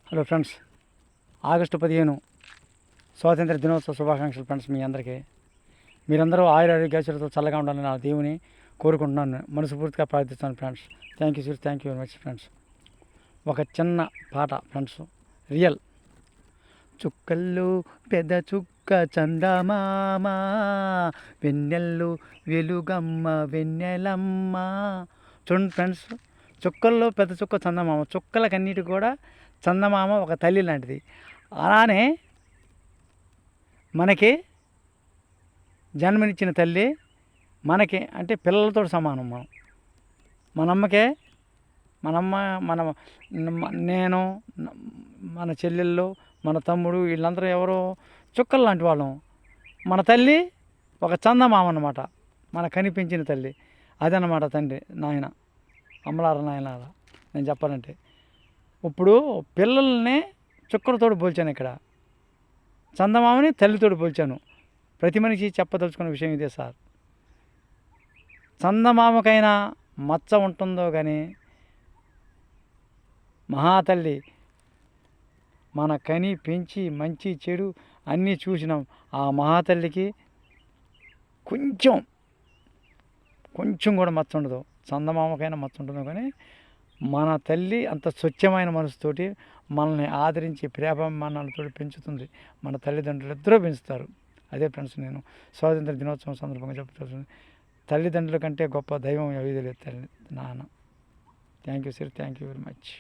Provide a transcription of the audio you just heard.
Hello friends, August 15 స్వాతంత్ర దినోత్సవ శుభాకాంక్షలు ఫ్రెండ్స్. మీ అందరికీ మీరందరూ ఆరోగ్యాలతో చల్లగా ఉండాలని నా దేవుని కోరుకుంటున్నాను, మనస్ఫూర్తిగా ప్రార్థిస్తాను friends. Thank you sir, thank you very much friends. ఒక చిన్న పాట ఫ్రెండ్స్, రియల్. చుక్కల్లో పెద్ద చుక్క చందమామ, వెన్నెల్లు వెలుగమ్మ వెన్నెలమ్మ. చూడండి ఫ్రెండ్స్, చుక్కల్లో పెద్ద చుక్క చందమామ. చుక్కలకన్నిటికి కూడా చందమామ ఒక తల్లి లాంటిది. అలానే మనకి జన్మనిచ్చిన తల్లి మనకి అంటే పిల్లలతో సమానం. మనమ్మకే మనమ్మ మన నేను మన చెల్లెళ్ళు మన తమ్ముడు వీళ్ళందరూ ఎవరో చుక్కలు లాంటి వాళ్ళం. మన తల్లి ఒక చందమామ అన్నమాట, మన కనిపించిన తల్లి. అదనమాట తండ్రి నాయన, అమలార నాయనార. నేను చెప్పాలంటే ఇప్పుడు పిల్లల్ని చుక్కలతోటి పోల్చాను, ఇక్కడ చందమామని తల్లితోటి పోల్చాను. ప్రతి మనిషి చెప్పదలుచుకున్న విషయం ఇదే సార్. చందమామకైనా మచ్చ ఉంటుందో కానీ మహాతల్లి మన కని పెంచి మంచి చెడు అన్నీ చూసినాం. ఆ మహాతల్లికి కొంచెం కూడా మచ్చ ఉండదు. చందమామకైనా మచ్చ ఉంటుందో కానీ మన తల్లి అంత స్వచ్ఛమైన మనసుతోటి మనల్ని ఆదరించి ప్రేమాభిమానాలతో పెంచుతుంది. మన తల్లిదండ్రులు ఇద్దరూ పెంచుతారు. అదే ఫ్రెండ్స్ నేను స్వాతంత్ర దినోత్సవం సందర్భంగా చెప్తాను. తల్లిదండ్రుల కంటే గొప్ప దైవం ఏది లేదు తల్లి నాన్న. Thank you sir, thank you very much.